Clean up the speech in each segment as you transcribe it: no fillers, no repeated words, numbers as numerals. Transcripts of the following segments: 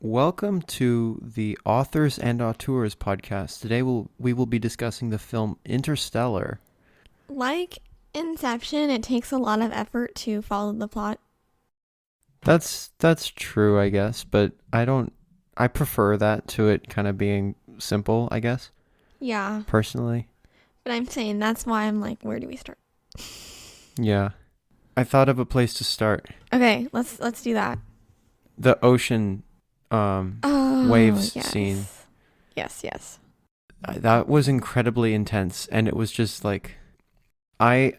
Welcome to the Authors and Auteurs podcast. Today we will be discussing the film Interstellar. Like Inception, it takes a lot of effort to follow the plot. That's true, I guess, but I prefer that to it kind of being simple, I guess, Yeah, personally. but I'm saying that's why I'm like, where do we start? Yeah. I thought of a place to start. Okay, let's do that. The ocean Oh, waves yes. scene. Yes. That was incredibly intense, and it was just like I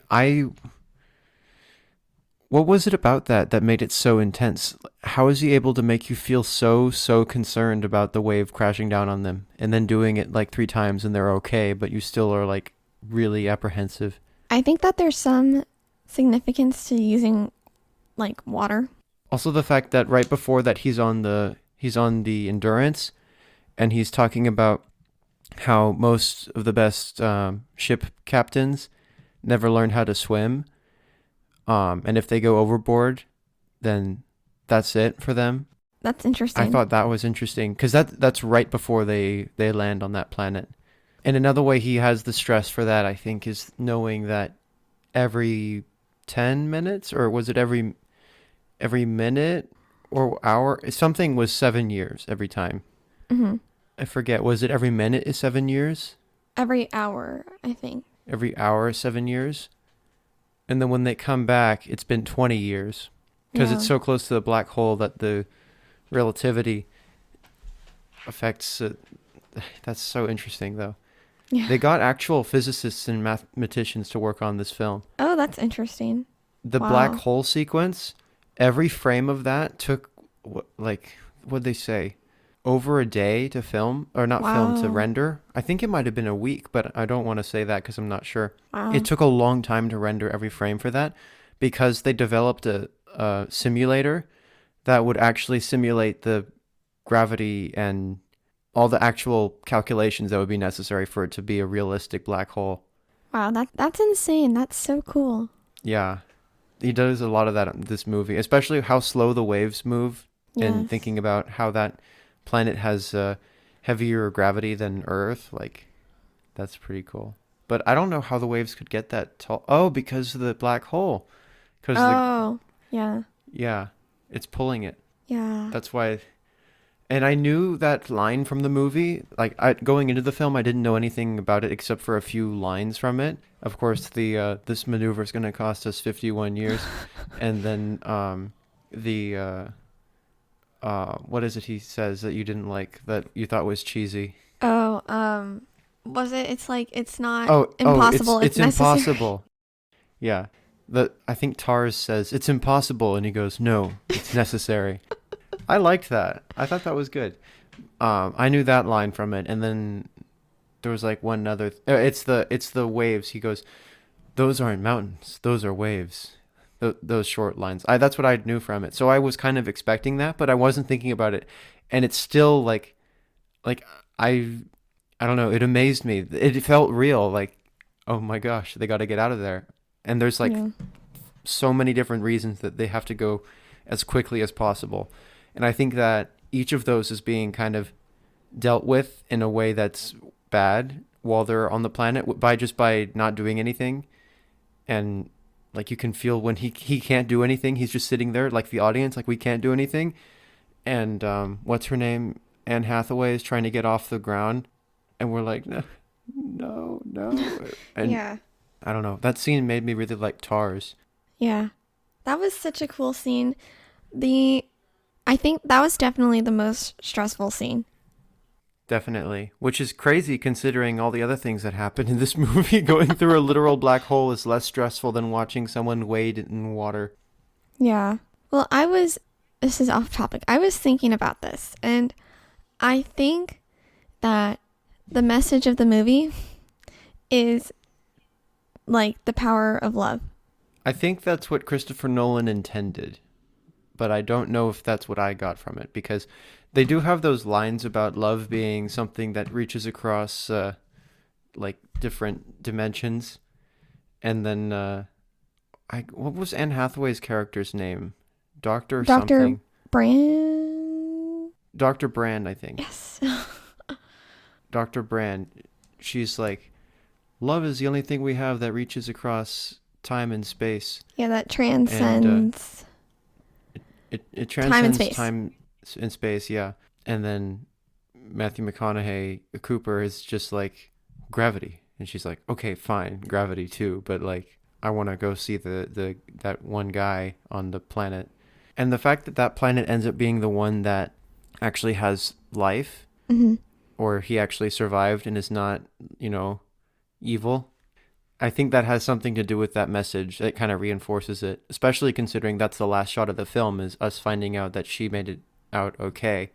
what was it about that made it so intense? How is he able to make you feel so concerned about the wave crashing down on them and then doing it like 3 times and they're okay, but you still are like really apprehensive? I think that there's some significance to using like water. Also the fact that right before that he's on the Endurance and he's talking about how most of the best ship captains never learn how to swim. And if they go overboard, then that's it for them. That's I interesting. thought that was interesting because that's right before they land on that planet. And another way he has the stress for that, I think, is knowing that every 10 minutes, or was it every minute or hour? Something was 7 years every time. hmm I forget. Was it every minute is 7 years? Every hour, I think. Every hour is 7 years? And then when they come back, it's been 20 years because Yeah. it's so close to the black hole that the relativity affects it. That's so interesting, though. Yeah. They got actual physicists and mathematicians to work on this film. Oh, that's interesting. The black Wow. hole sequence, every frame of that took, what'd they say? Over a day to film, or not film, to Wow. render. I think it might have been a week, but I don't want to say that because I'm not sure. It Wow. took a long time to render every frame for that because they developed a simulator that would actually simulate the gravity and all the actual calculations that would be necessary for it to be a realistic black hole. Wow, that's insane. That's so cool. Yeah, he does a lot of that in this movie, especially how slow the waves move and Yes. thinking about how that planet has heavier gravity than Earth. Like, that's pretty cool. But I don't know how the waves could get that tall. Oh, because of the black hole. Because Oh, yeah. yeah, it's pulling it. Yeah. That's why. And I knew that line from the movie. Like, going into the film, I didn't know anything about it except for a few lines from it. Of course, the this maneuver is going to cost us 51 years, and then the what is it he says that you didn't like that you thought was cheesy? Oh, was it? It's like it's not Oh, impossible. It's it's necessary. impossible. Yeah. I think Tars says it's impossible, and he goes, "No, it's necessary." I liked that. I thought that was good. I knew that line from it, and then there was like one other. It's the waves. He goes, "Those aren't mountains. Those are waves." Those short lines. That's what I knew from it. So I was kind of expecting that, but I wasn't thinking about it, and it's still like I I don't know. It amazed me. It felt real. Like, oh my gosh, they got to get out of there. And there's like Yeah. so many different reasons that they have to go as quickly as possible. And I think that each of those is being kind of dealt with in a way that's bad while they're on the planet by not doing anything. And like you can feel when he can't do anything, he's just sitting there like the audience, like we can't do anything. And what's her name? Anne Hathaway is trying to get off the ground, and we're like, no, no. And Yeah. I don't know. That scene made me really like Tars. Yeah. That was such a cool scene. The I think that was definitely the most stressful scene. Definitely. Which is crazy considering all the other things that happen in this movie. Going through a literal black hole is less stressful than watching someone wade in water. Yeah. Well, this is off topic. I was thinking about this, and I think that the message of the movie is like the power of love. I think that's what Christopher Nolan intended, but I don't know if that's what I got from it because they do have those lines about love being something that reaches across like different dimensions. And then what was Anne Hathaway's character's name? Doctor Dr. something. Brand Dr. Brand, I think. Yes. Dr. Brand, she's like, love is the only thing we have that reaches across time and space. Yeah, that And transcends it time and transcends space. time and space, yeah. And then Matthew McConaughey, Cooper, is just like, gravity. And she's like, okay, fine, gravity too, but like, I want to go see that one guy on the planet. And the fact that that planet ends up being the one that actually has life, Mm-hmm. or he actually survived and is not, evil, I think that has something to do with that message. It kind of reinforces it, especially considering that's the last shot of the film, is us finding out that she made it out okay.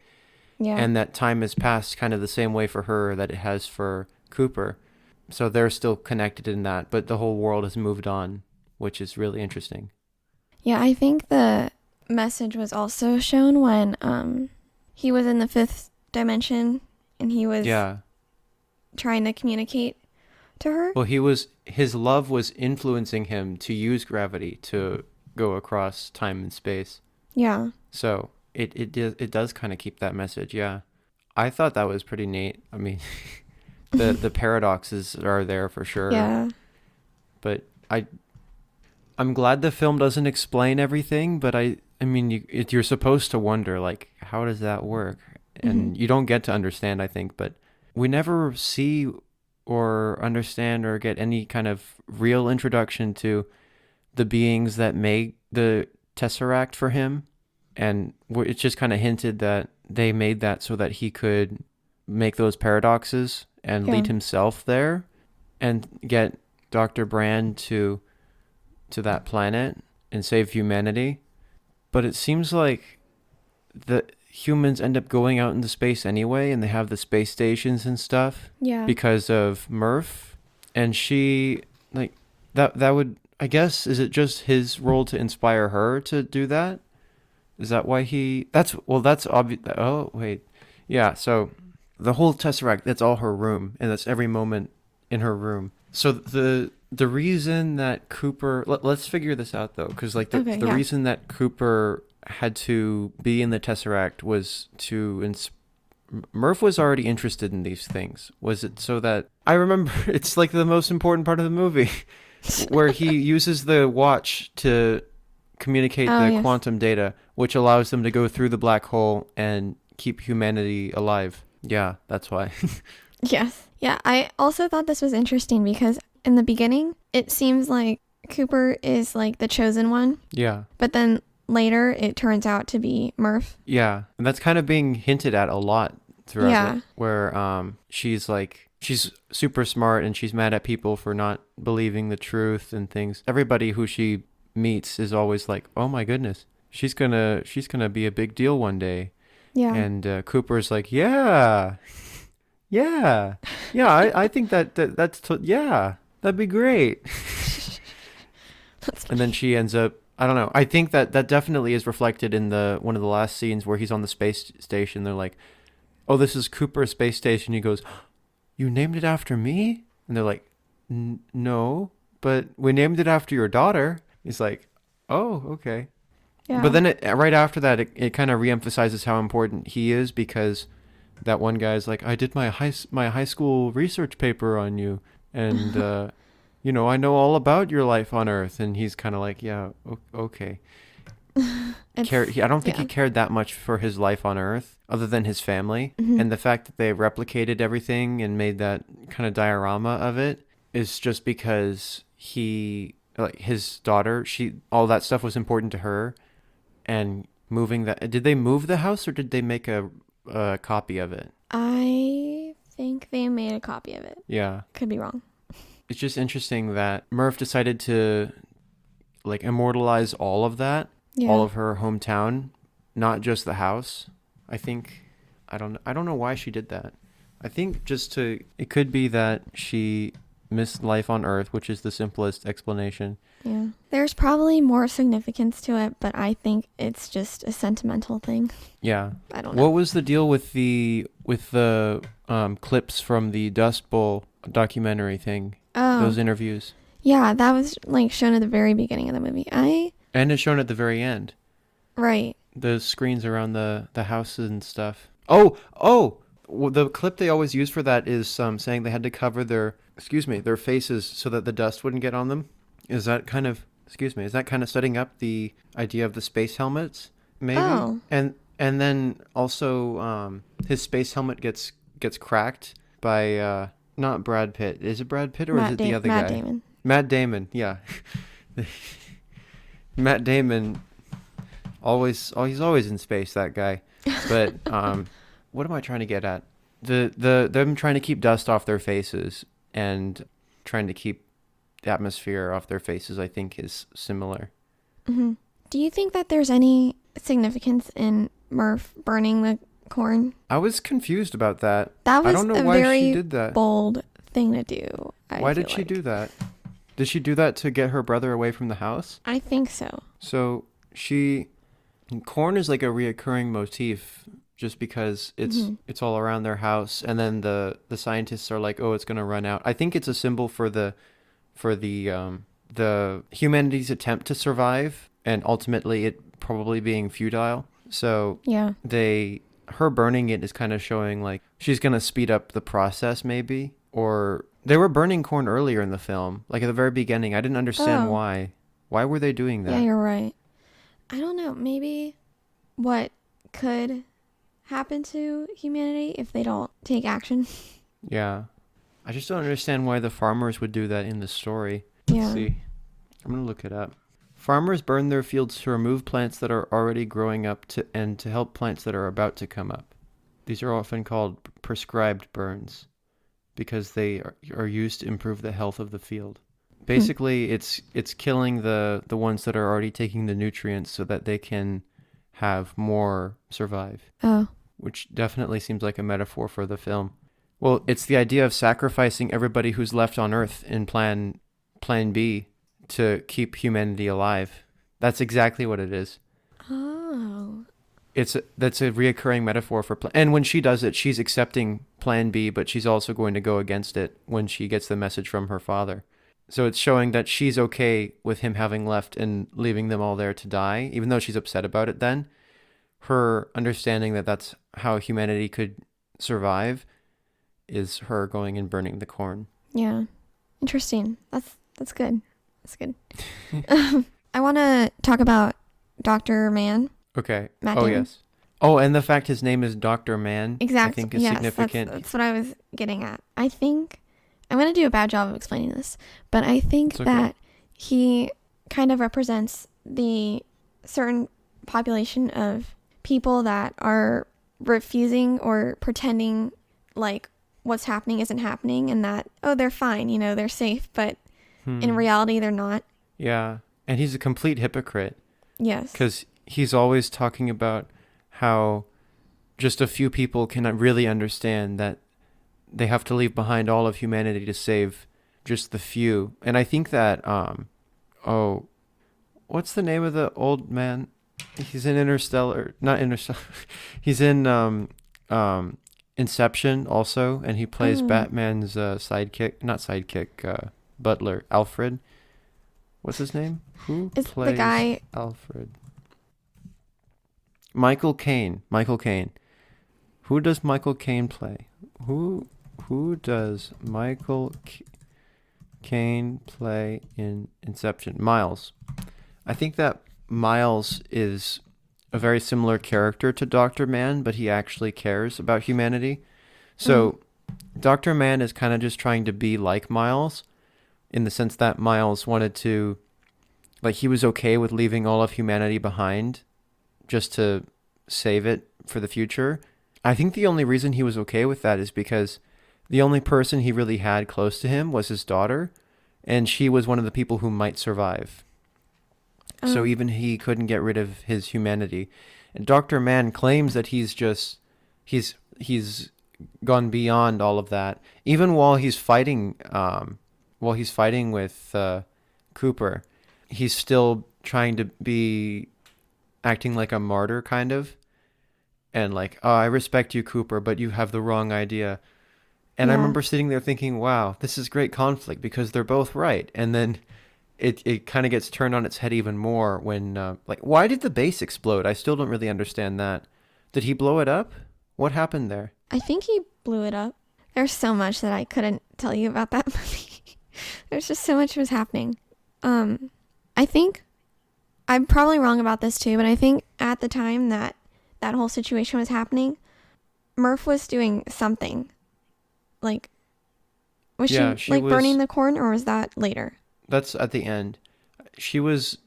Yeah. And that time has passed kind of the same way for her that it has for Cooper. So they're still connected in that, but the whole world has moved on, which is really interesting. Yeah, I think the message was also shown when he was in the fifth dimension and he was trying to communicate to her. Well, his love was influencing him to use gravity to go across time and space. Yeah. So it does kind of keep that message, yeah. I thought that was pretty neat. I mean, the paradoxes are there for sure. Yeah. But I'm glad the film doesn't explain everything, but I mean, you're supposed to wonder, like, how does that work? And you don't get to understand, I think, but we never see or understand or get any kind of real introduction to the beings that made the Tesseract for him. And it's just kind of hinted that they made that so that he could make those paradoxes and lead himself there and get Dr. Brand to that planet and save humanity. But it seems like the humans end up going out into space anyway, and they have the space stations and stuff. Yeah. Because of Murph. And she, like, that would, I guess, is it just his role to inspire her to do that? Is that why that's obvious. Oh, wait. Yeah, so the whole Tesseract, that's all her room, and that's every moment in her room. So the reason that Cooper, let's figure this out though, because like the reason that Cooper had to be in the Tesseract was to Murph was already interested in these things. Was it so that, I remember, it's like the most important part of the movie where he uses the watch to communicate quantum data, which allows them to go through the black hole and keep humanity alive. Yeah, that's why. Yes. Yeah, I also thought this was interesting because in the beginning, it seems like Cooper is like the chosen one. Yeah. But then later, it turns out to be Murph. Yeah, and that's kind of being hinted at a lot throughout it, where she's super smart and she's mad at people for not believing the truth and things. Everybody who she meets is always like, oh my goodness, she's gonna be a big deal one day. Yeah. And Cooper's like, yeah, I think that'd be great. And then she ends up, I don't know, I think that definitely is reflected in one of the last scenes where he's on the space station. They're like, oh, this is Cooper's space station. He goes, you named it after me? And they're like, no, but we named it after your daughter. He's like, oh, okay. Yeah. But then right after that, it kind of reemphasizes how important he is, because that one guy's like, I did my high school research paper on you, and I know all about your life on Earth. And he's kind of like, yeah, okay. I don't think he cared that much for his life on Earth, other than his family. Mm-hmm. And the fact that they replicated everything and made that kind of diorama of it is just because his daughter, all that stuff was important to her. And did they move the house, or did they make a copy of it? I think they made a copy of it. Yeah. Could be wrong. It's just interesting that Murph decided to like immortalize all of that, all of her hometown, not just the house. I think, I don't know why she did that. I think it could be that she missed life on Earth, which is the simplest explanation. Yeah. There's probably more significance to it, but I think it's just a sentimental thing. Yeah. I don't know. What was the deal with the clips from the Dust Bowl documentary thing? Oh. Those interviews? Yeah, that was like shown at the very beginning of the movie. And it's shown at the very end. Right. The screens around the house and stuff. Well, the clip they always use for that is saying they had to cover their faces so that the dust wouldn't get on them. Is that kind of, is that kind of setting up the idea of the space helmets? Maybe. Oh. And then also his space helmet gets cracked by not Brad Pitt. Is it Brad Pitt or is it the other guy? Matt Damon. Matt Damon, yeah. Matt Damon he's always in space, that guy. But what am I trying to get at? Them trying to keep dust off their faces and trying to keep the atmosphere off their faces, I think, is similar. Mm-hmm. Do you think that there's any significance in Murph burning the corn? I was confused about that. That was I don't know a why very she did that. bold thing to do. Why did she do that? Did she do that to get her brother away from the house? I think so. So corn is like a reoccurring motif just because it's all around their house, and then the scientists are like, oh, it's going to run out. I think it's a symbol for the humanity's attempt to survive, and ultimately it probably being futile. So yeah, her burning it is kind of showing like she's going to speed up the process, maybe. Or they were burning corn earlier in the film, like at the very beginning. I didn't understand why. Why were they doing that? Yeah, you're right. I don't know. Maybe what could happen to humanity if they don't take action. Yeah. I just don't understand why the farmers would do that in the story. Yeah. Let's see. I'm going to look it up. Farmers burn their fields to remove plants that are already growing up and to help plants that are about to come up. These are often called prescribed burns because they are used to improve the health of the field. Basically, it's killing the ones that are already taking the nutrients so that they can have more survive. Oh. Which definitely seems like a metaphor for the film. Well, it's the idea of sacrificing everybody who's left on Earth in Plan B to keep humanity alive. That's exactly what it is. Oh. That's a reoccurring metaphor for and when she does it, she's accepting Plan B, but she's also going to go against it when she gets the message from her father. So it's showing that she's okay with him having left and leaving them all there to die, even though she's upset about it then. Her understanding that that's how humanity could survive is her going and burning the corn. Yeah. Interesting. That's good. That's good. I want to talk about Dr. Mann. Okay. Matt Damon. Yes. Oh, and the fact his name is Dr. Mann, Exactly. I think is significant. That's what I was getting at. I think I'm going to do a bad job of explaining this, but I think that he kind of represents the certain population of people that are refusing or pretending like what's happening isn't happening and that, oh, they're fine, they're safe, but in reality, they're not. Yeah. And he's a complete hypocrite. Yes. Because he's always talking about how just a few people cannot really understand that they have to leave behind all of humanity to save just the few. And I think that, what's the name of the old man? He's in Interstellar, not Interstellar. He's in Inception also, and he plays Batman's butler, Alfred. What's his name? Who plays the guy Alfred? Michael Caine. Who does Michael Caine play? Who does Michael Caine play in Inception? Miles. I think that Miles is a very similar character to Dr. Mann, but he actually cares about humanity. So Dr. Mann is kind of just trying to be like Miles in the sense that Miles wanted to, like, he was okay with leaving all of humanity behind just to save it for the future. I think the only reason he was okay with that is because the only person he really had close to him was his daughter, and she was one of the people who might survive. So even he couldn't get rid of his humanity. And Dr. Mann claims that he's gone beyond all of that. Even while he's fighting with Cooper, he's still trying to be acting like a martyr kind of. And like, oh, I respect you, Cooper, but you have the wrong idea. And I remember sitting there thinking, wow, this is great conflict because they're both right. And then it kind of gets turned on its head even more when, why did the base explode? I still don't really understand that. Did he blow it up? What happened there? I think he blew it up. There's so much that I couldn't tell you about that movie. There's just so much was happening. I think I'm probably wrong about this too, but I think at the time that that whole situation was happening, Murph was doing something. Like, was Yeah, she like burning the corn, or was that later? That's at the end. She was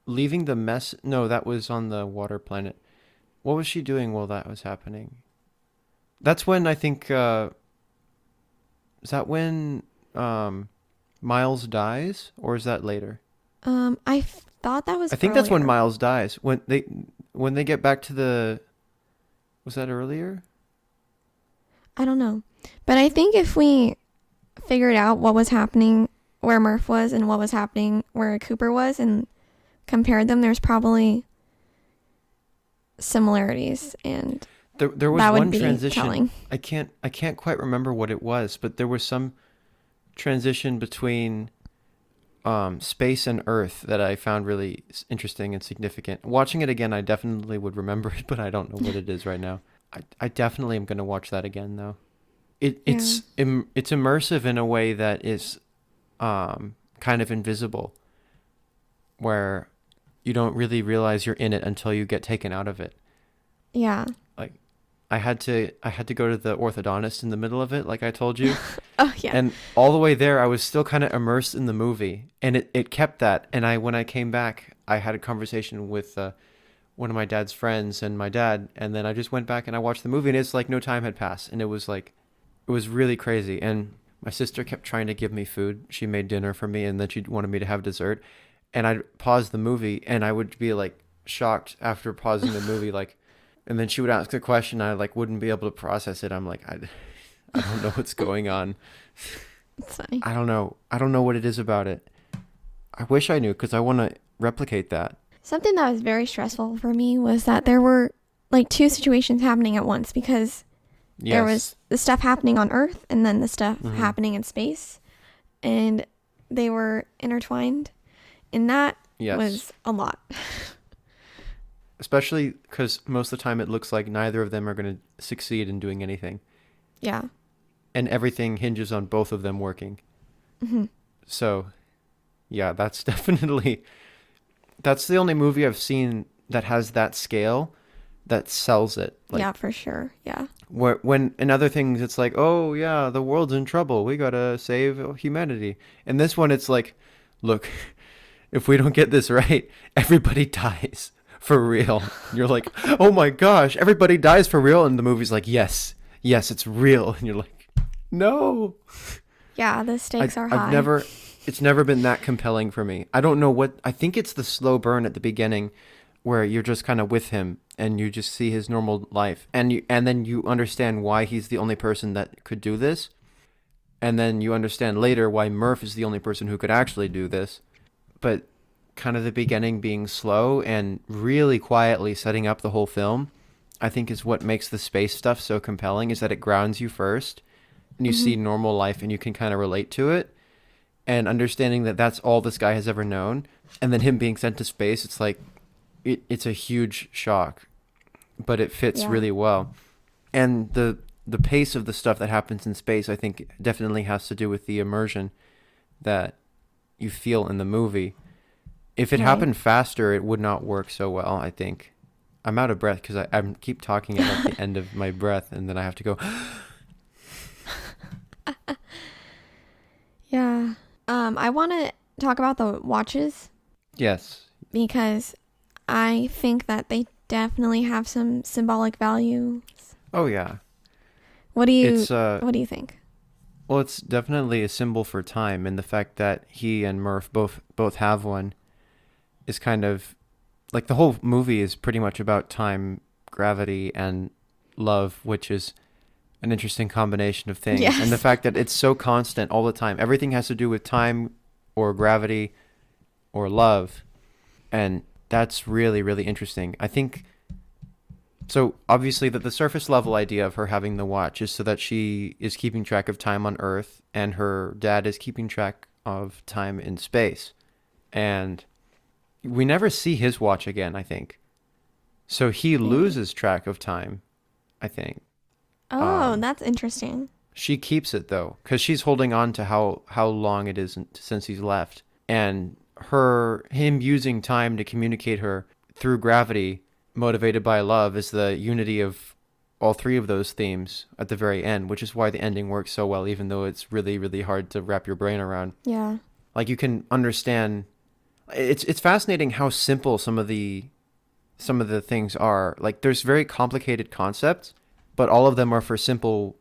leaving the mess. No, that was on the water planet. What was she doing while that was happening? That's when I think. Is that when Miles dies, or is that later? Thought that was. I think that's when earlier. Miles dies. When they get back to the. Was that earlier? I don't know, but I think if we figured out what was happening where Murph was and what was happening where Cooper was and compared them, there's probably similarities, and There was that would one be transition. telling. I can't quite remember what it was, but there was some transition between space and Earth that I found really interesting and significant. Watching it again, I definitely would remember it, but I don't know what it is right now. I definitely am going to watch that again, though. It's immersive in a way that is kind of invisible, where you don't really realize you're in it until you get taken out of it. Yeah. Like, I had to go to the orthodontist in the middle of it, like I told you. Oh yeah. And all the way there, I was still kind of immersed in the movie, and it kept that. And when I came back, I had a conversation with one of my dad's friends and my dad, and then I just went back and I watched the movie, and it's like no time had passed, and it was really crazy. And my sister kept trying to give me food. She made dinner for me, and then she wanted me to have dessert, and I'd pause the movie, and I would be like shocked after pausing the movie, like, and then she would ask a question, I like wouldn't be able to process it. I'm like, I don't know what's going on. It's funny. I don't know what it is about it. I wish I knew, because I want to replicate that. Something that was very stressful for me was that there were like two situations happening at once, because there was the stuff happening on Earth and then the stuff happening in space, and they were intertwined, and that was a lot. Especially because most of the time it looks like neither of them are going to succeed in doing anything. Yeah. And everything hinges on both of them working. Mm-hmm. So, yeah, that's definitely... That's the only movie I've seen that has that scale that sells it. Like, yeah, for sure. Yeah. When in other things, it's like, oh, yeah, the world's in trouble. We got to save humanity. And this one, it's like, look, if we don't get this right, everybody dies for real. You're like, oh my gosh, everybody dies for real. And the movie's like, yes, it's real. And you're like, no. Yeah, the stakes are high. It's never been that compelling for me. I don't know what, I think it's the slow burn at the beginning where you're just kind of with him and you just see his normal life. And then you understand why he's the only person that could do this. And then you understand later why Murph is the only person who could actually do this. But kind of the beginning being slow and really quietly setting up the whole film, I think is what makes the space stuff so compelling, is that it grounds you first and you see normal life and you can kind of relate to it, and understanding that that's all this guy has ever known, and then him being sent to space, it's like it's a huge shock, but it fits really well. And the pace of the stuff that happens in space, I think, definitely has to do with the immersion that you feel in the movie. If it happened faster, it would not work so well, I think. I'm out of breath because I keep talking at the end of my breath, and then I have to go. Yeah. I want to talk about the watches. Yes. Because I think that they definitely have some symbolic value. Oh, yeah. What do you think? Well, it's definitely a symbol for time, and the fact that he and Murph both have one is kind of like, the whole movie is pretty much about time, gravity, and love, which is an interesting combination of things. Yes. And the fact that it's so constant all the time. Everything has to do with time or gravity or love. And that's really, really interesting. I think, so obviously that the surface level idea of her having the watch is so that she is keeping track of time on Earth and her dad is keeping track of time in space. And we never see his watch again, I think. So he loses track of time. I think. Oh, that's interesting. She keeps it though, because she's holding on to how long it is since he's left, and him using time to communicate her through gravity, motivated by love, is the unity of all three of those themes at the very end, which is why the ending works so well, even though it's really, really hard to wrap your brain around. Yeah. Like, you can understand. It's fascinating how simple some of the things are. Like, there's very complicated concepts, but all of them are for simple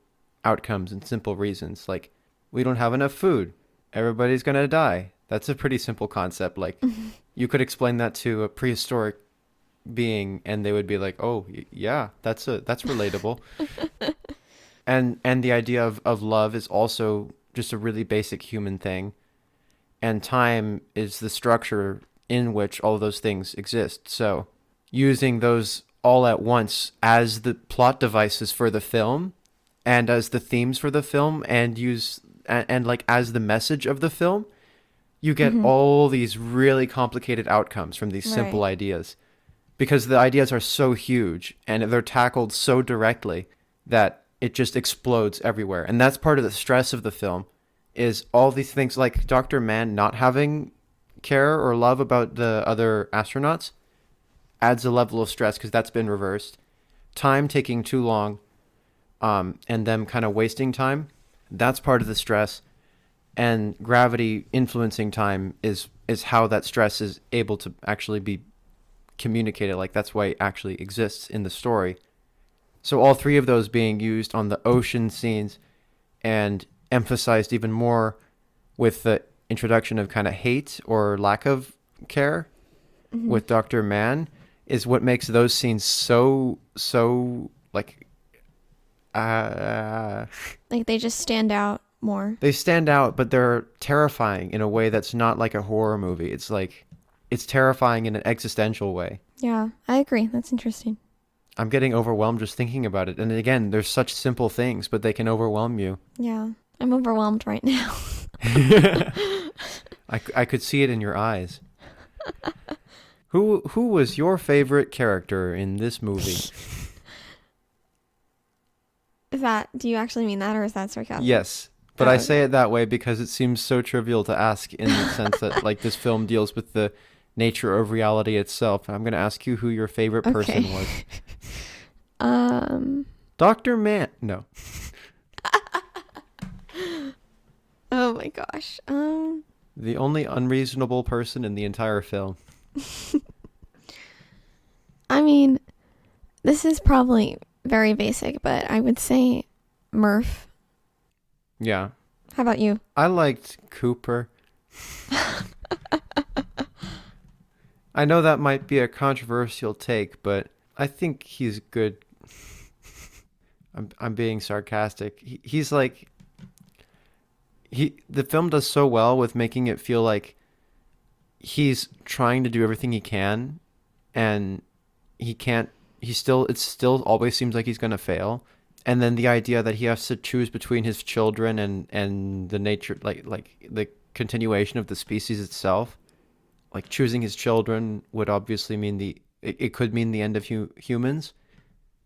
outcomes and simple reasons. Like, we don't have enough food, everybody's gonna die. That's a pretty simple concept. Like, you could explain that to a prehistoric being and they would be like, oh yeah, that's relatable. and the idea of love is also just a really basic human thing, and time is the structure in which all those things exist. So using those all at once as the plot devices for the film and as the themes for the film and like as the message of the film, you get all these really complicated outcomes from these simple ideas, because the ideas are so huge and they're tackled so directly that it just explodes everywhere. And that's part of the stress of the film, is all these things, like Dr. Mann not having care or love about the other astronauts adds a level of stress because that's been reversed. Time taking too long, and them kind of wasting time, that's part of the stress. And gravity influencing time is how that stress is able to actually be communicated. Like, that's why it actually exists in the story. So all three of those being used on the ocean scenes and emphasized even more with the introduction of kind of hate or lack of care with Dr. Mann is what makes those scenes so like like they just stand out more. They stand out, but they're terrifying in a way that's not like a horror movie. It's like, it's terrifying in an existential way. Yeah, I agree. That's interesting. I'm getting overwhelmed just thinking about it. And again, there's such simple things, but they can overwhelm you. Yeah, I'm overwhelmed right now. I could see it in your eyes. Who was your favorite character in this movie? Do you actually mean that, or is that sarcasm? Yes, but I say it that way because it seems so trivial to ask, in the sense that like this film deals with the nature of reality itself. I'm going to ask you who your favorite person was. Dr. Mann. No. Oh my gosh. The only unreasonable person in the entire film. I mean, this is probably very basic, but I would say Murph. Yeah. How about you? I liked Cooper. I know that might be a controversial take, but I think he's good. I'm being sarcastic. He's like, the film does so well with making it feel like he's trying to do everything he can, and he can't. It still always seems like he's going to fail. And then the idea that he has to choose between his children and the nature, like the continuation of the species itself. Like, choosing his children would obviously mean it could mean the end of humans,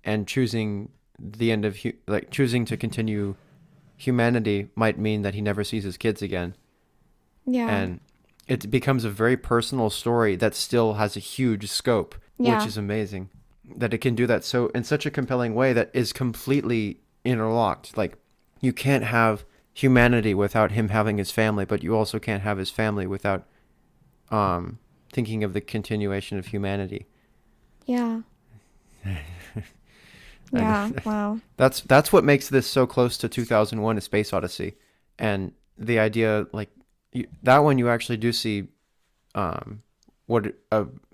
and choosing the end of choosing to continue humanity might mean that he never sees his kids again. Yeah. And it becomes a very personal story that still has a huge scope, which is amazing. That it can do that so in such a compelling way that is completely interlocked. Like, you can't have humanity without him having his family, but you also can't have his family without thinking of the continuation of humanity. Yeah. Yeah. Wow. That's what makes this so close to 2001: A Space Odyssey, and the idea, like, that one you actually do see what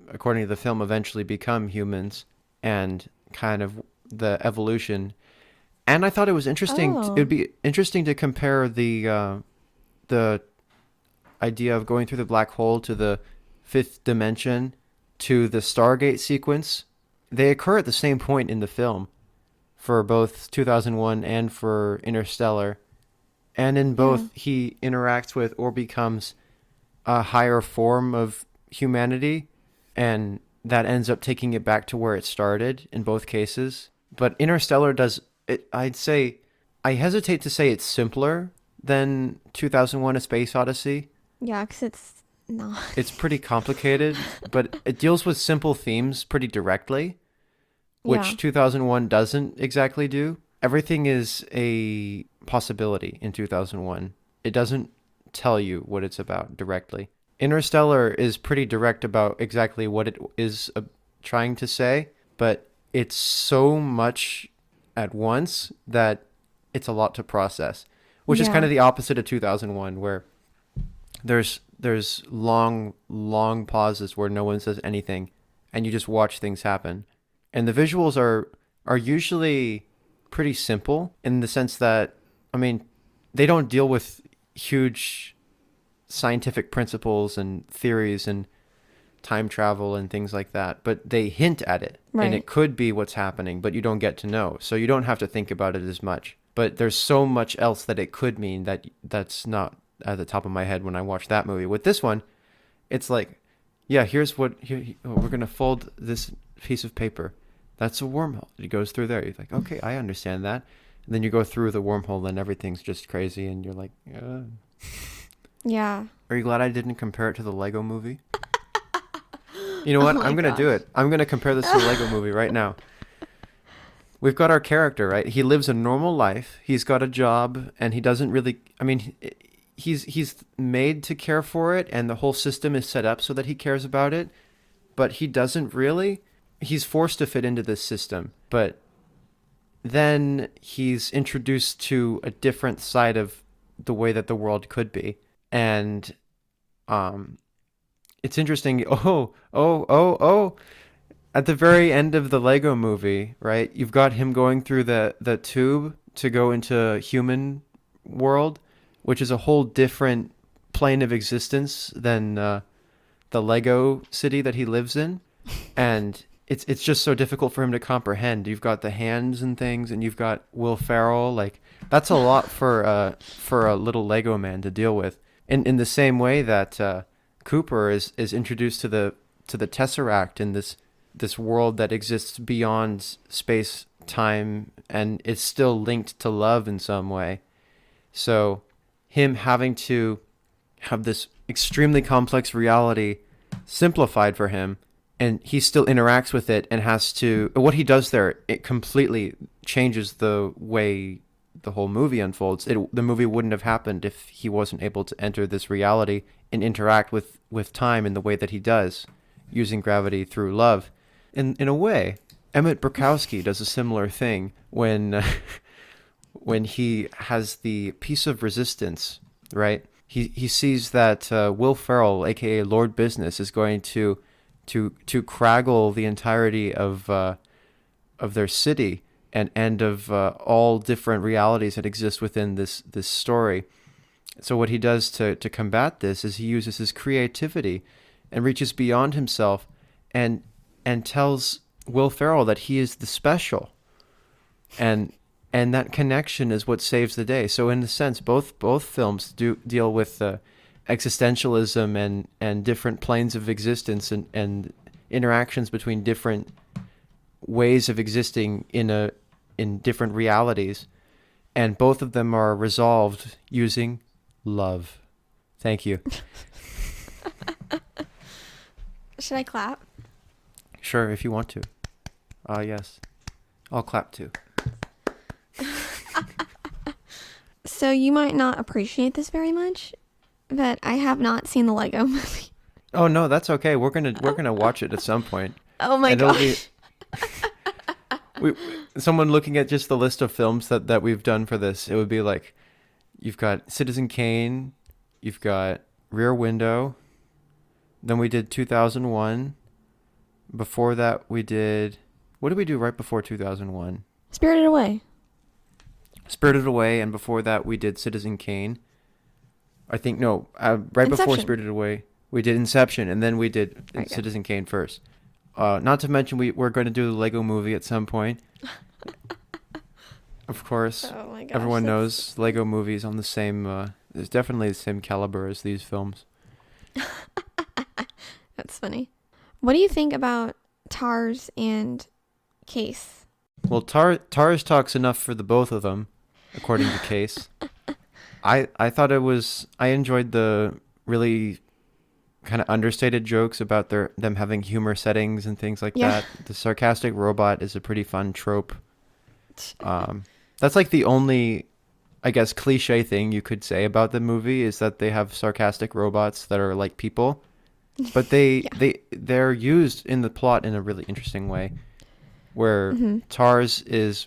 according to the film eventually become humans, and kind of the evolution. And I thought it was interesting. It would be interesting to compare the idea of going through the black hole to the fifth dimension to the Stargate sequence. They occur at the same point in the film for both 2001 and for Interstellar. And in both, he interacts with or becomes a higher form of humanity, and that ends up taking it back to where it started in both cases. But Interstellar does it. I'd say I hesitate to say it's simpler than 2001: A Space Odyssey. Yeah, because it's not. It's pretty complicated, but it deals with simple themes pretty directly, Yeah. which 2001 doesn't exactly do. Everything is a possibility in 2001. It doesn't tell you what it's about directly. Interstellar is pretty direct about exactly what it is trying to say, but it's so much at once that it's a lot to process, which is kind Yeah. of the opposite of 2001, where there's long pauses where no one says anything and you just watch things happen. And the visuals are usually pretty simple in the sense that, I mean, they don't deal with huge scientific principles and theories and time travel and things like that, but they hint at it. Right. And it could be what's happening, but you don't get to know. So you don't have to think about it as much. But there's so much else that it could mean that's not at the top of my head when I watch that movie. With this one, it's like, yeah, we're going to fold this piece of paper. That's a wormhole. It goes through there. You're like, okay, I understand that. And then you go through the wormhole and everything's just crazy and you're like, Yeah. Are you glad I didn't compare it to the Lego movie? You know what? I'm going to do it. I'm going to compare this to the Lego movie right now. We've got our character, right? He lives a normal life. He's got a job and he doesn't really, I mean, he's made to care for it and the whole system is set up so that he cares about it, but he doesn't really. He's forced to fit into this system, but then he's introduced to a different side of the way that the world could be. And it's interesting. Oh. At the very end of the Lego movie, right? You've got him going through the tube to go into human world, which is a whole different plane of existence than the Lego city that he lives in. And it's just so difficult for him to comprehend. You've got the hands and things, and you've got Will Ferrell. Like, that's a lot for a little Lego man to deal with. In the same way that Cooper is introduced to the Tesseract in this world that exists beyond space time and it's still linked to love in some way. So him having to have this extremely complex reality simplified for him, and he still interacts with it and has to, what he does there, it completely changes the way the whole movie unfolds. The movie wouldn't have happened if he wasn't able to enter this reality and interact with time in the way that he does, using gravity through love. In a way, Emmett Brokowski does a similar thing when he has the piece of resistance, right? He sees that Will Ferrell, aka Lord Business, is going to craggle the entirety of their city and of all different realities that exist within this story. So what he does to combat this is he uses his creativity and reaches beyond himself and tells Will Ferrell that he is the special, and that connection is what saves the day. So in a sense, both films do deal with existentialism and different planes of existence and interactions between different ways of existing in different realities, and both of them are resolved using love. Thank you. Should I clap? Sure, if you want to. Yes. I'll clap too. So you might not appreciate this very much, but I have not seen the Lego movie. Oh no, that's okay. We're gonna watch it at some point. Oh my And it'll gosh. someone looking at just the list of films that we've done for this, it would be like, you've got Citizen Kane, you've got Rear Window, then we did 2001. Before that, we did... What did we do right before 2001? Spirited Away. Spirited Away, and before that, we did Citizen Kane. I think, no, right before Inception. Spirited Away, we did Inception, and then we did Very good. Citizen Kane first. Not to mention, we're going to do the Lego movie at some point. Of course, Oh my gosh. everyone knows Lego movies on the same... there's definitely the same caliber as these films. That's funny. What do you think about TARS and Case? Well, Tars talks enough for the both of them, according to Case. I thought I enjoyed the really kind of understated jokes about them having humor settings and things like Yeah. that. The sarcastic robot is a pretty fun trope. That's like the only, I guess, cliche thing you could say about the movie is that they have sarcastic robots that are like people, but they're used in the plot in a really interesting way, where Tars is,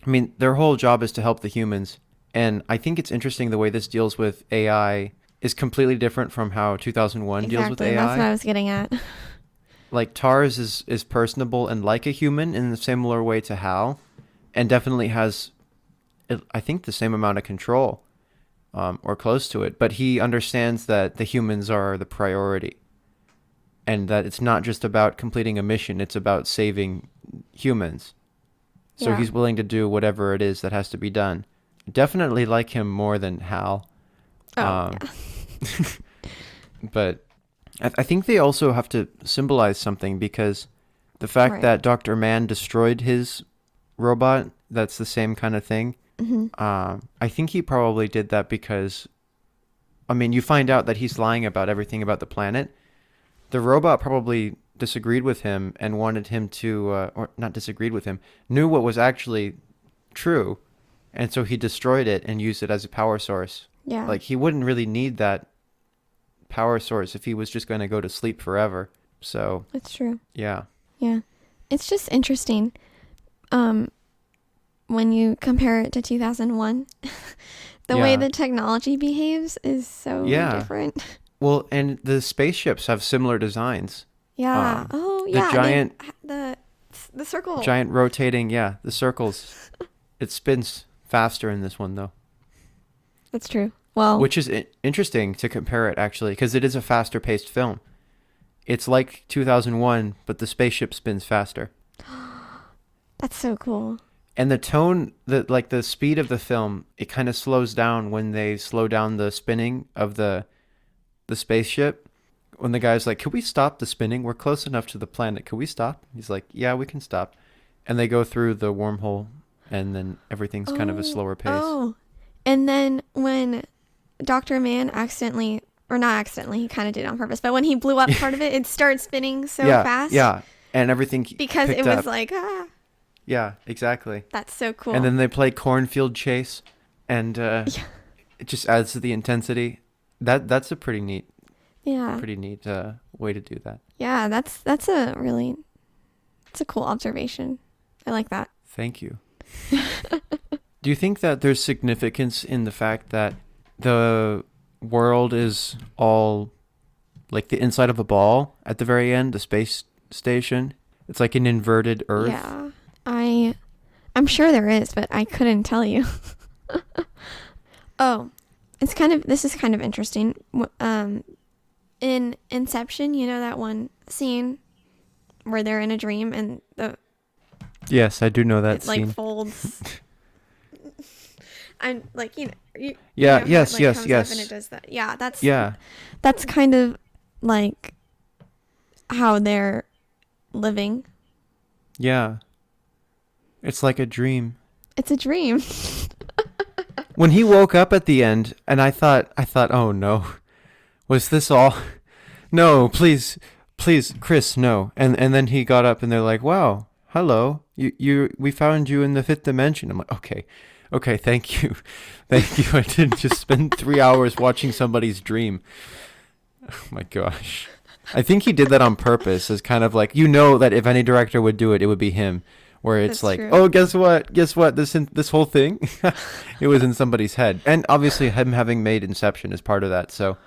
I mean, their whole job is to help the humans, and I think it's interesting the way this deals with AI is completely different from how 2001 deals with AI. Exactly, that's what I was getting at. Like Tars is personable and like a human in a similar way to Hal, and definitely has, I think, the same amount of control, or close to it. But he understands that the humans are the priority, and that it's not just about completing a mission; it's about saving humans. So Yeah. he's willing to do whatever it is that has to be done. Definitely like him more than Hal. Oh, yeah. But I think they also have to symbolize something, because the fact Right. that Dr. Mann destroyed his robot, that's the same kind of thing. I think he probably did that because, I mean, you find out that he's lying about everything about the planet. The robot probably disagreed with him and wanted him to, or not disagreed with him, knew what was actually true. And so he destroyed it and used it as a power source. Yeah. Like, he wouldn't really need that power source if he was just going to go to sleep forever. So, That's true. yeah. Yeah. It's just interesting. When you compare it to 2001, the way Yeah. the technology behaves is so Yeah. different. Well, and the spaceships have similar designs. Yeah. The Yeah. giant, The circle. giant rotating, the circles. It spins faster in this one, though. That's true. Well, Which is interesting to compare it, actually, because it is a faster paced film. It's like 2001, but the spaceship spins faster. that's so cool. And the tone, the speed of the film, it kind of slows down when they slow down the spinning of the spaceship. When the guy's like, "Can we stop the spinning? We're close enough to the planet. Can we stop?" He's like, "Yeah, we can stop." And they go through the wormhole, and then everything's kind of a slower pace. Oh. And then when Dr. Mann accidentally, or not accidentally, he kind of did it on purpose, but when he blew up part of it, it started spinning so fast. Yeah, and everything Because picked it was up. like, Yeah, exactly. that's so cool. And then they play Cornfield Chase, and it just adds to the intensity. That's a pretty neat yeah. way to do that. Yeah, that's a cool observation. I like that. Thank you. Do you think that there's significance in the fact that the world is all like the inside of a ball at the very end, the space station? It's like an inverted Earth. Yeah. I'm sure there is, but I couldn't tell you. Oh, this is kind of interesting. In Inception, you know that one scene where they're in a dream and Yes, I do know that it scene. like folds. I'm like, you know, Yeah, how it, yes, like, yes, comes yes. up and it does that. Yeah, Yeah. that's kind of like how they're living. Yeah. It's like a dream. It's a dream. When he woke up at the end, and I thought, oh no, was this all? No, please, Chris, no. And then he got up, and they're like, wow, hello, we found you in the fifth dimension. I'm like, okay, thank you. I didn't just spend 3 hours watching somebody's dream. Oh my gosh. I think he did that on purpose, as kind of like, that if any director would do it, it would be him. Where it's That's like, true. oh, guess what? This whole thing, it was in somebody's head. And obviously him having made Inception is part of that. So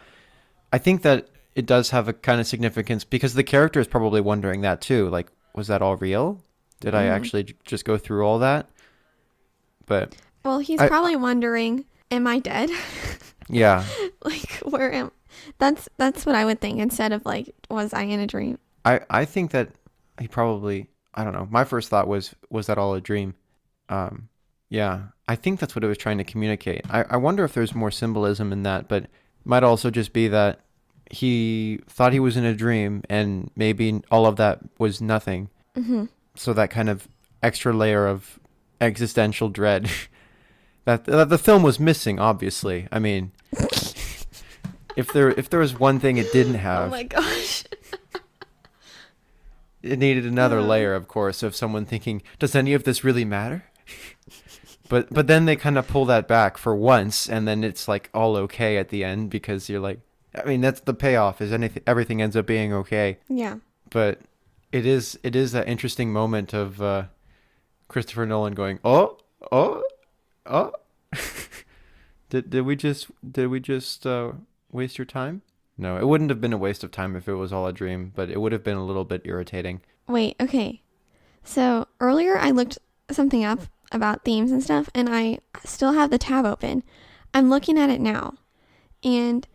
I think that it does have a kind of significance, because the character is probably wondering that too. Like, was that all real? Did I actually just go through all that? But Well, he's probably wondering, am I dead? yeah, Like, where am... That's what I would think, instead of like, was I in a dream? I think that he probably, I don't know. My first thought was that all a dream? Yeah, I think that's what it was trying to communicate. I wonder if there's more symbolism in that, but it might also just be that he thought he was in a dream, and maybe all of that was nothing. Mm-hmm. So that kind of extra layer of existential dread that the film was missing. Obviously, I mean, if there was one thing it didn't Oh have, my gosh. it needed another Yeah. layer, of course, of someone thinking, does any of this really matter? But then they kind of pull that back for once, and then it's like all okay at the end because you're like, I mean, that's the payoff is everything ends up being okay. Yeah. But it is that interesting moment of Christopher Nolan going, oh, oh, oh. did we just waste your time? No, it wouldn't have been a waste of time if it was all a dream, but it would have been a little bit irritating. Wait, okay. So earlier I looked something up about themes and stuff, and I still have the tab open. I'm looking at it now, and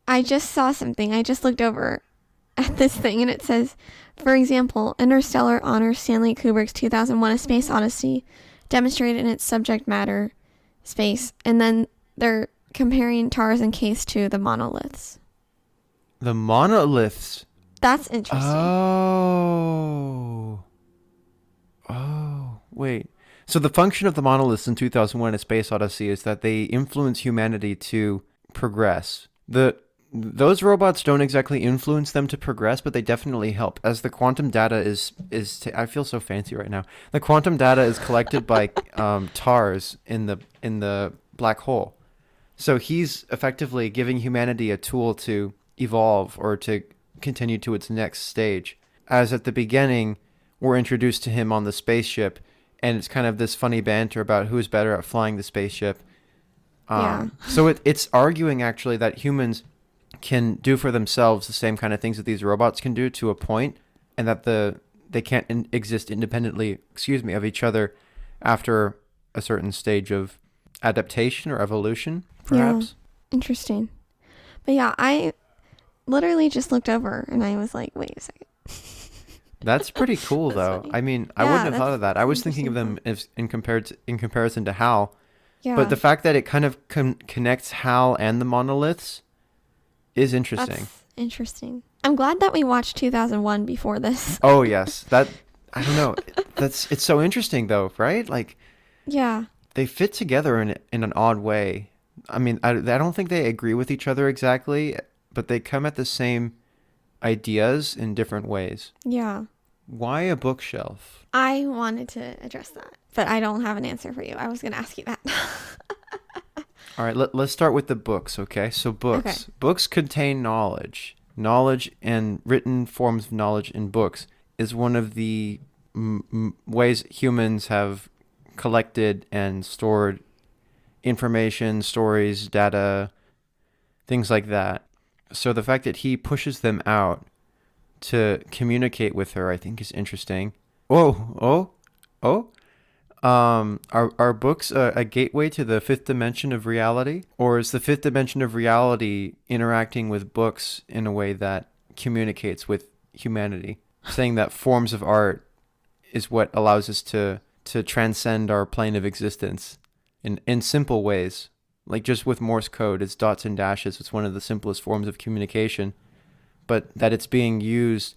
I just saw something. I just looked over at this thing, and it says, for example, Interstellar honors Stanley Kubrick's 2001 A Space Odyssey, demonstrated in its subject matter, space, and then they're comparing TARS and Case to the monoliths. The monoliths. That's interesting. Oh, wait. So the function of the monoliths in 2001: A Space Odyssey is that they influence humanity to progress. Those robots don't exactly influence them to progress, but they definitely help. As the quantum data I feel so fancy right now. The quantum data is collected by TARS in the black hole. So he's effectively giving humanity a tool to evolve or to continue to its next stage. As at the beginning, we're introduced to him on the spaceship, and it's kind of this funny banter about who's better at flying the spaceship. So it's arguing actually that humans can do for themselves the same kind of things that these robots can do to a point, and that they can't exist independently, of each other after a certain stage of adaptation or evolution, perhaps. Yeah, interesting. But yeah, I literally just looked over and I was like, wait a second. That's pretty cool, though. Funny. I mean, I Yeah, wouldn't have thought of that. I was that's thinking of them interesting as in comparison to Hal. Yeah. But the fact that it kind of connects Hal and the monoliths is interesting. That's interesting. I'm glad that we watched 2001 before this. Oh, yes. I don't know. It's so interesting, though, right? Like, Yeah. they fit together in an odd way. I mean, I don't think they agree with each other exactly, but they come at the same ideas in different ways. Yeah. Why a bookshelf? I wanted to address that, but I don't have an answer for you. I was going to ask you that. All right, let's start with the books, okay? So books. Okay. Books contain knowledge. Knowledge and written forms of knowledge in books is one of the ways humans have collected and stored information, stories, data, things like that. So the fact that he pushes them out to communicate with her, I think, is interesting. Are books a gateway to the fifth dimension of reality? Or is the fifth dimension of reality interacting with books in a way that communicates with humanity? Saying that forms of art is what allows us to transcend our plane of existence in simple ways. Like just with Morse code, it's dots and dashes. It's one of the simplest forms of communication. But that it's being used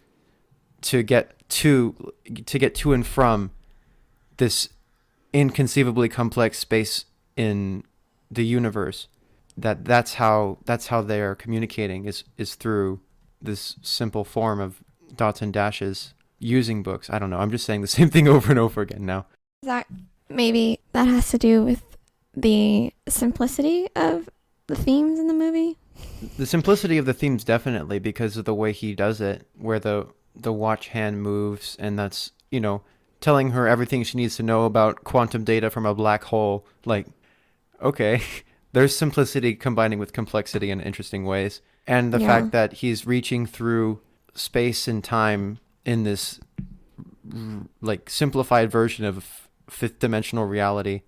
to get to and from this inconceivably complex space in the universe. That's how they are communicating is through this simple form of dots and dashes using books. I don't know. I'm just saying the same thing over and over again now. Maybe that has to do with the simplicity of the themes in the movie. The simplicity of the themes, definitely, because of the way he does it, where the watch hand moves, and that's, telling her everything she needs to know about quantum data from a black hole. Like, okay, there's simplicity combining with complexity in interesting ways. And the fact that he's reaching through space and time in this, like, simplified version of fifth dimensional reality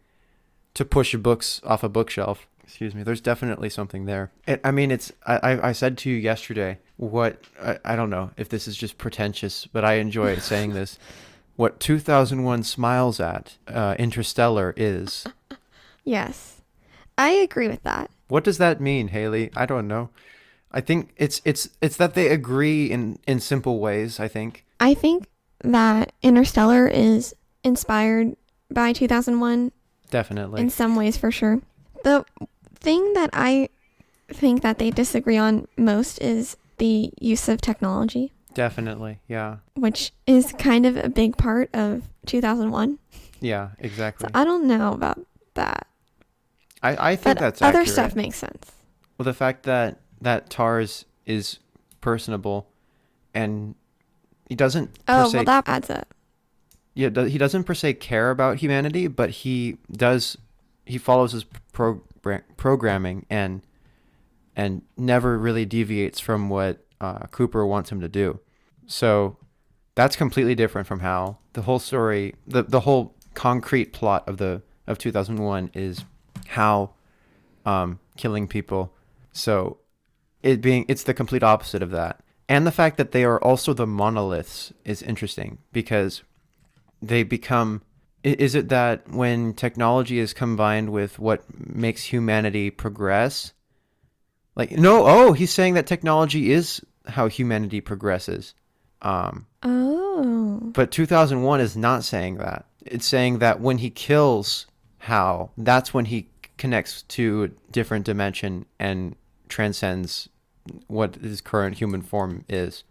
to push books off a bookshelf. Excuse me. There's definitely something there. I said to you yesterday, I don't know if this is just pretentious, but I enjoy saying this. What 2001 smiles at, Interstellar is. Yes. I agree with that. What does that mean, Hayley? I don't know. I think it's that they agree in simple ways, I think. I think that Interstellar is inspired by 2001 Definitely. in some ways, for sure. The thing that I think that they disagree on most is the use of technology. Definitely, yeah. Which is kind of a big part of 2001. Yeah, exactly. So I don't know about that. I think but that's other accurate. stuff makes sense. Well, the fact that TARS is personable and he doesn't well, that adds up. Yeah, he doesn't per se care about humanity, but he follows his programming and never really deviates from what Cooper wants him to do. So that's completely different from how the whole story, the whole concrete plot of 2001 is how killing people. So it's the complete opposite of that. And the fact that they are also the monoliths is interesting because they become... Is it that when technology is combined with what makes humanity progress? He's saying that technology is how humanity progresses. But 2001 is not saying that. It's saying that when he kills Hal, that's when he connects to a different dimension and transcends what his current human form is.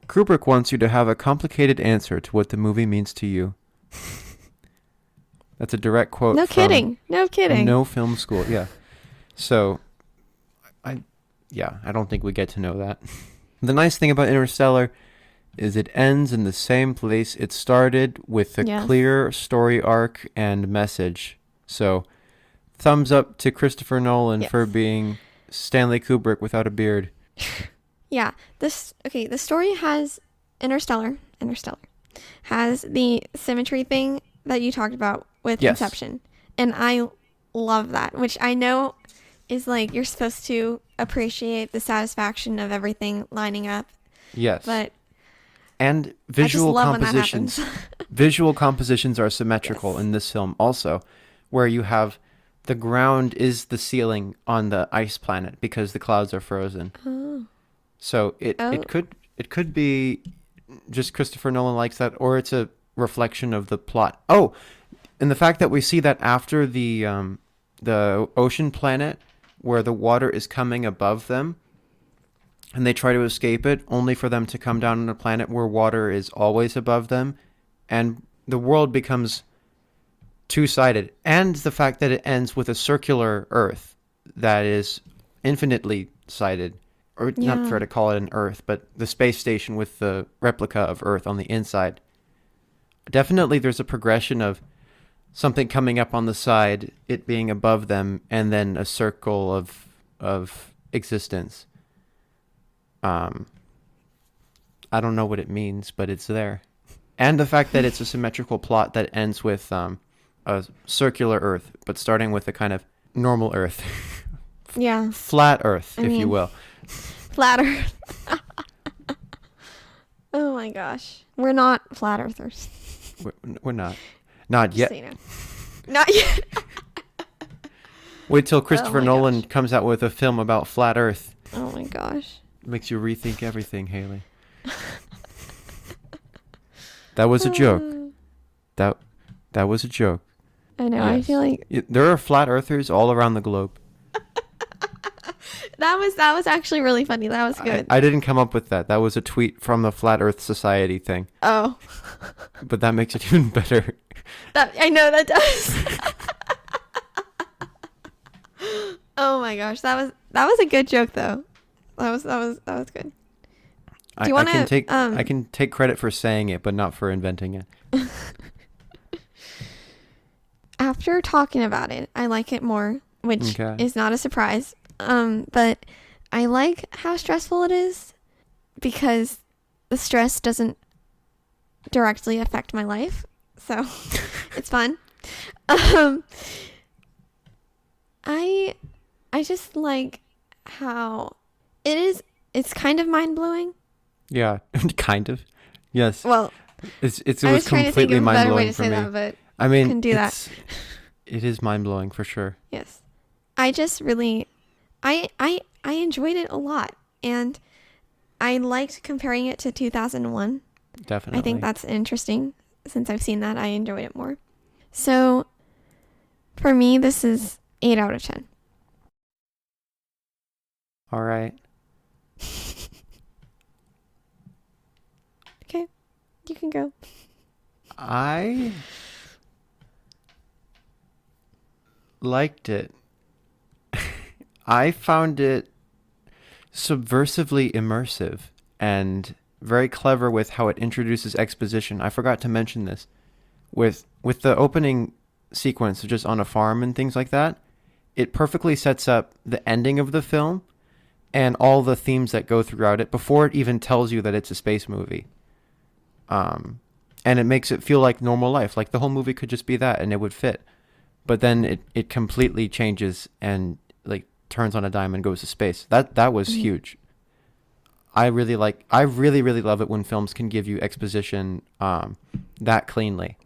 Kubrick wants you to have a complicated answer to what the movie means to you. That's a direct quote. No kidding. No Film School. Yeah. So, I don't think we get to know that. The nice thing about Interstellar is it ends in the same place it started, with a clear story arc and message. So, thumbs up to Christopher Nolan for being Stanley Kubrick without a beard. Yeah. The story has Interstellar has the symmetry thing that you talked about with Inception. And I love that, which I know is like you're supposed to appreciate the satisfaction of everything lining up. Yes. And visual compositions. Visual compositions are symmetrical in this film also, where you have the ground is the ceiling on the ice planet because the clouds are frozen. Oh. So it could be just Christopher Nolan likes that, or it's a reflection of the plot. Oh, and the fact that we see that after the ocean planet, where the water is coming above them, and they try to escape it, only for them to come down on a planet where water is always above them, and the world becomes two-sided. And the fact that it ends with a circular Earth that is infinitely sided. Or not fair to call it an Earth, but the space station with the replica of Earth on the inside. Definitely there's a progression of something coming up on the side, it being above them, and then a circle of existence. I don't know what it means, but it's there. And the fact that it's a symmetrical plot that ends with a circular Earth, but starting with a kind of normal Earth. Yeah. Flat Earth, if you will. Flat Earth. Oh my gosh. We're not flat earthers. We're not. Not yet. Not yet. Wait till Christopher Nolan comes out with a film about flat Earth. Oh my gosh. Makes you rethink everything, Hayley. That was a joke. That was a joke. I know. Yes. I feel like there are flat earthers all around the globe. That was actually really funny. That was good. I didn't come up with that. That was a tweet from the Flat Earth Society thing. Oh. But that makes it even better. I know that does. Oh my gosh, that was a good joke though. That was good. Do you want to? I can take credit for saying it, but not for inventing it. After talking about it, I like it more, which is not a surprise. But I like how stressful it is because the stress doesn't directly affect my life, so it's fun. I just like how it's kind of mind-blowing. Yeah, kind of. Yes. Well, it was completely mind-blowing for me. That, but I mean, can do that. It is mind-blowing for sure. Yes. I just really I enjoyed it a lot, and I liked comparing it to 2001. Definitely. I think that's interesting. since I've seen that, I enjoyed it more. So for me, this is 8 out of 10. All right. Okay, you can go. I liked it. I found it subversively immersive and very clever with how it introduces exposition. I forgot to mention this. With the opening sequence just on a farm and things like that, it perfectly sets up the ending of the film and all the themes that go throughout it before it even tells you that it's a space movie. And it makes it feel like normal life. Like the whole movie could just be that and it would fit. But then it completely changes and like turns on a dime and goes to space. That was huge. I really love it when films can give you exposition that cleanly.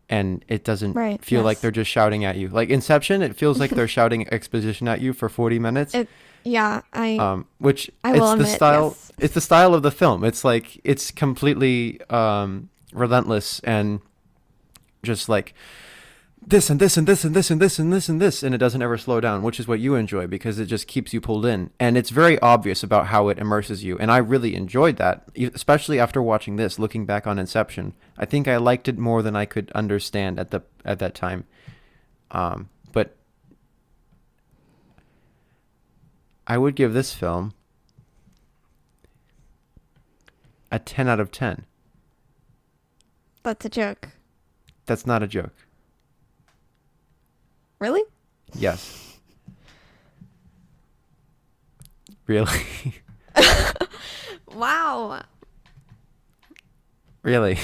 And it doesn't feel like they're just shouting at you. Like Inception, it feels like they're shouting exposition at you for 40 minutes. Which I it's will the admit, style. yes. It's the style of the film. It's like it's completely relentless and just like this and this and this and this and this and this and this, and it doesn't ever slow down, which is what you enjoy because it just keeps you pulled in, and it's very obvious about how it immerses you, and I really enjoyed that, especially after watching this. Looking back on Inception, I think I liked it more than I could understand at that time, but I would give this film a 10 out of 10. That's a joke. That's not a joke. Really? Yes. Really? Wow. Really?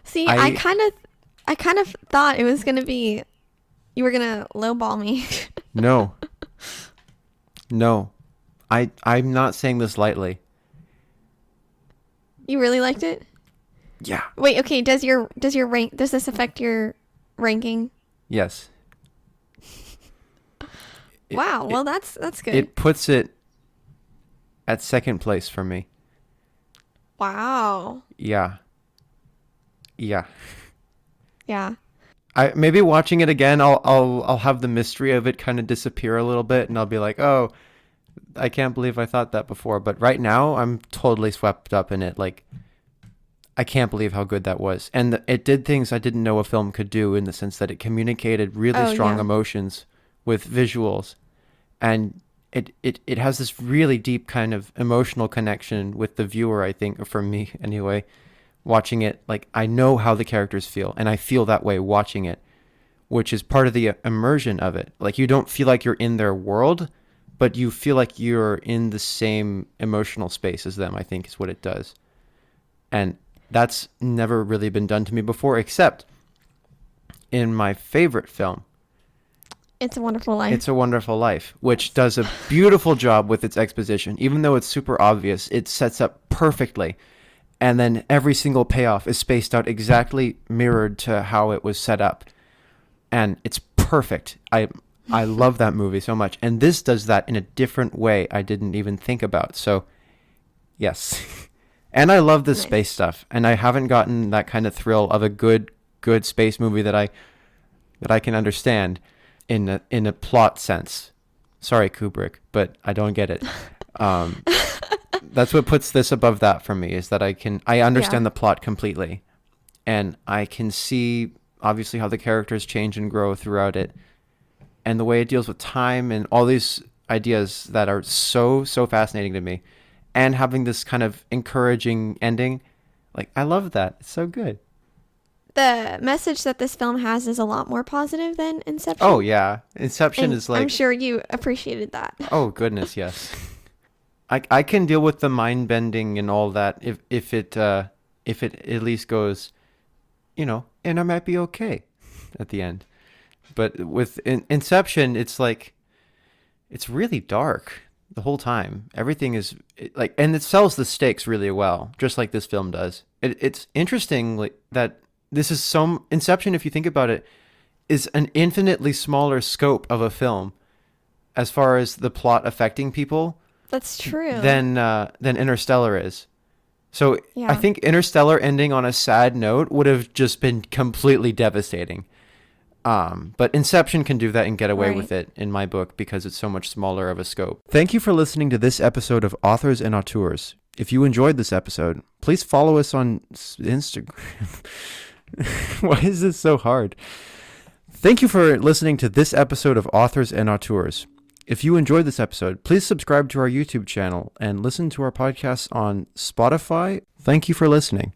See, I kind of thought it was gonna be, you were gonna lowball me. No. I'm not saying this lightly. You really liked it? Yeah. Wait, okay, does this affect your ranking? Yes. Wow, well that's good. It puts it at second place for me. Wow. Yeah. Yeah. I maybe watching it again, I'll have the mystery of it kind of disappear a little bit, and I'll be like, oh, I can't believe I thought that before. But right now, I'm totally swept up in it. Like, I can't believe how good that was, and it did things I didn't know a film could do, in the sense that it communicated really strong emotions with visuals, and it has this really deep kind of emotional connection with the viewer. I think, for me anyway. Watching it, like, I know how the characters feel, and I feel that way watching it, which is part of the immersion of it. Like, you don't feel like you're in their world, but you feel like you're in the same emotional space as them, I think is what it does. And that's never really been done to me before, except in my favorite film, It's a Wonderful Life. It's a Wonderful Life, which does a beautiful job with its exposition. Even though it's super obvious, it sets up perfectly. And then every single payoff is spaced out exactly mirrored to how it was set up. And it's perfect. I love that movie so much. And this does that in a different way I didn't even think about. So, yes. And I love the space stuff. And I haven't gotten that kind of thrill of a good space movie that I can understand in a plot sense. Sorry, Kubrick, but I don't get it. That's what puts this above that for me, is that I understand the plot completely, and I can see obviously how the characters change and grow throughout it, and the way it deals with time and all these ideas that are so fascinating to me, and having this kind of encouraging ending. Like, I love that. It's so good. The message that this film has is a lot more positive than Inception. Oh yeah, Inception is like, I'm sure you appreciated that. Oh goodness, yes. I can deal with the mind bending and all that if it at least goes, and I might be okay at the end. But with Inception, it's like, it's really dark the whole time. Everything is like, and it sells the stakes really well, just like this film does. It's interesting, like, that this is Inception, if you think about it, is an infinitely smaller scope of a film as far as the plot affecting people. That's true. Than Interstellar is. So Yeah. I think Interstellar ending on a sad note would have just been completely devastating. But Inception can do that and get away Right. with it in my book because it's so much smaller of a scope. Thank you for listening to this episode of Authors and Auteurs. If you enjoyed this episode, please follow us on Instagram. Why is this so hard? Thank you for listening to this episode of Authors and Auteurs. If you enjoyed this episode, please subscribe to our YouTube channel and listen to our podcasts on Spotify. Thank you for listening.